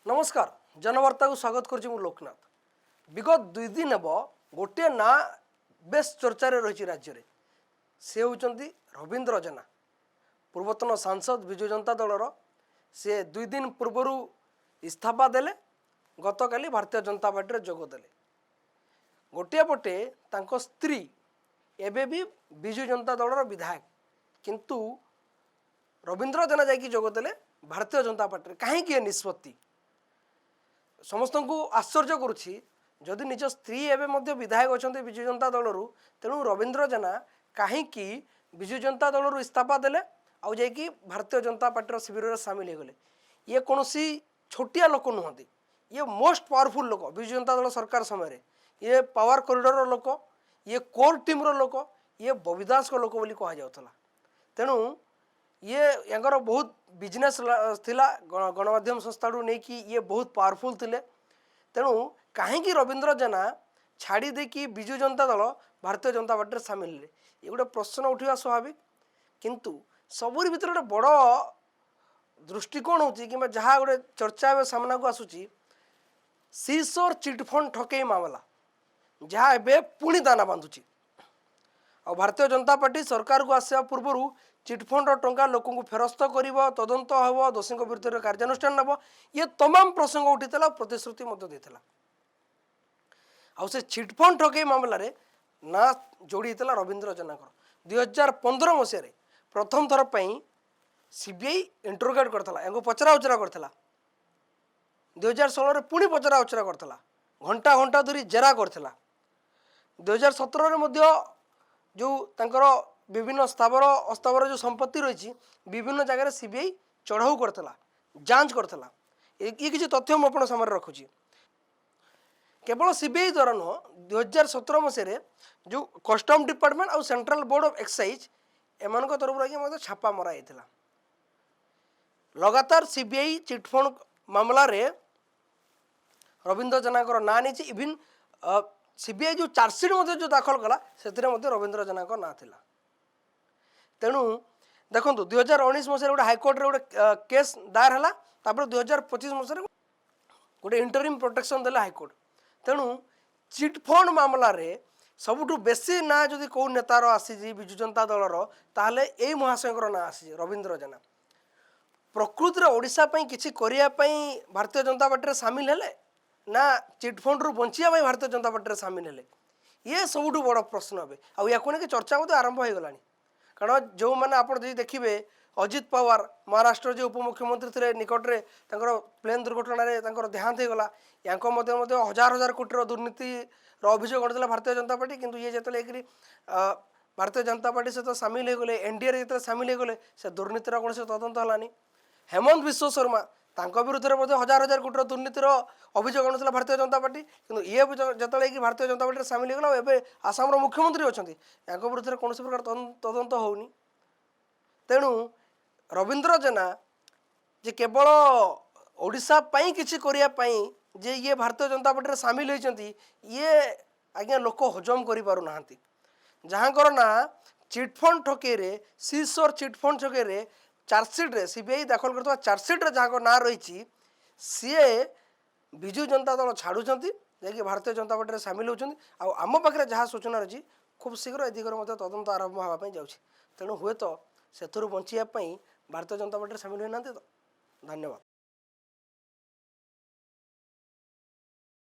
नमस्कार जनवार्ता को स्वागत करुच्ची मु लोकनाथ। विगत 2 दिन हेब गोटे ना बेस चर्चा रही राज्य में से होती रवींद्र जेना पूर्वतन सांसद विजु जनता दलर से 2 दिन पूर्वर इस्तीफा देले गतकाली भारतीय जनता पार्टी जोगदेले। गोटे पटे तांको स्त्री एबे भी विजु जनता दलर विधायक किंतु रवींद्र जेना जाकि जोगदेले भारतीय जनता पार्टी कहीं निष्पत्ति समस्त को आश्चर्य करुच्ची। जदि निज स्त्री एवं विधायक अच्छा विजु जनता दलर तेणु रवींद्र जेना कहीं विजु जनता दलर इस्तीफा देले आउ जाकि भारतीय जनता पार्टी शिविर में सामिल हो गले। ये कौन छोटिया लोक नुहति, ये मोस्ट पावरफुल लोक विजु जनता दल सरकार समय ये पावर कॉरिडोर लोक, ये कोर टीम लोक, ये बबी दास को लोक बोली कह जाउथला। तेणु ये यांकर बहुत बिजनेस थिला गणमाध्यम संस्था नहीं कि ये बहुत पावरफुल थिले। तेणु कहीं रवींद्र जेना छाड़ी देकी विजु जनता दल भारतीय जनता पार्टी सामिल ले ये गोटे प्रश्न उठा स्वाभाविक। किंतु सबुरी भीतर गोटे बड़ दृष्टिकोण होची कि जहाँ गोटे चर्चा सामना को आसूची सीसोर चिटफंड ठकई मामला जहाँ एबे पुणी दाना बांधुची। और भारतीय जनता पार्टी सरकार को आसवा पूर्व चिटफंड टंका लोक फेरस्त कर तदंत हम दोषी विरुद्ध कार्यानुष्ठान नब ये तमाम प्रसंग उठी प्रतिश्रुति देता। आउ से चिटफंड ठकई मामला रे ना जोड़ी रवींद्र जेना 2015 मसीह प्रथम थर पर सीबीआई इंटरोगेट करता या पचरा उचरा करता। 2016 पुणी पचरा उचरा करता, घंटा घंटा धरी जेरा करता। 2017 जो तांकर विभिन्न स्थावर अस्थावर जो संपत्ति रही विभिन्न जगह सीबीआई चढ़ाऊ करता, जांच करता। ये किसी तथ्य मुझे सामने रखुची। केवल सीबीआई द्वारा नुह 2017 मसीह जो कस्टम डिपार्टमेंट और सेंट्रल बोर्ड ऑफ एक्साइज एमान तरफ रही छापा मरा जाता। लगातार सीबीआई चिटफंड मामला रे रवींद्र जेना ना नहीं इविन सीबीआई जो चार्जसीट जो दाखल कला से रवींद्र जेना ना थिला। तेणु देखो 2019 मसीह गोटे हाइकोर्ट रे गोटे केस दायर है, 2025 मसीह गोटे इंटरिम प्रोटेक्शन देला हाइकोर्ट। तेणु चिटफंड मामला रे सबुठु बेसी ना जदि कौ नेतार आसी विजु जनता दलर ताहले एई महाशयकर ना आसी रवींद्र जेना। प्रकृति रे ओडिशा पई किछि करिया पई भारतीय जनता पार्टी रे सामिल हेले ना चिटफंड रु बंचिया पई भारतीय जनता पार्टी रे सामिल हेले, ये सबुठु बड़ प्रश्न हे। आ या कोने कि चर्चा मते आरंभ हो गलानी। कारण जो मैंने आप देखिए अजित पवार महाराष्ट्र जो उपमुख्यमंत्री थे निकट में प्लेन दुर्घटन देहांत होगला। या हजार हजार कोटी दुर्नीति अभियोग करते भारतीय जनता पार्टी किंतु ये जो भारतीय जनता पार्टी सहित सामिल हो गले, एनडीए जो सामिल हो गले से दुर्नीतिर कौन से तदंत है। हेमंत विश्व शर्मा विरुद्ध में हजार हजार कोटी दुर्नीतिर अभियोग आनुला भारतीय जनता पार्टी किंतु ये जो भारतीय जनता पार्टी सामिल होगला एवं आसाम मुख्यमंत्री अच्छा या विरुद्ध कौन प्रकार तदंत होनी। तेणु रवींद्र जेना जे केवल ओडिशा पई किछि करिया पई जे ये भारतीय जनता पार्टी रे सामिल होइचंती ये आज्ञा लोक हजम करि पारु नाहंती। जहाँ कर ना चिटफंड ठके रे सीसोर चिटफंड ठके रे चार्जसीट रे सीबीआई दाखल करथवा चार्जसीट रे जहाँ ना रही सी विजु जनता दल छाड़ुचंती जे भारतीय जनता पार्टी रे सामिल होचंती। आ आम पाखरे जहाँ सूचना रही खूब शीघ्र ए दिगरे तदंत आरंभ होगा जाऊँगी। तेणु हुए तो से बचिया भारतीय जनता पार्टी सामिल होना। तो धन्यवाद।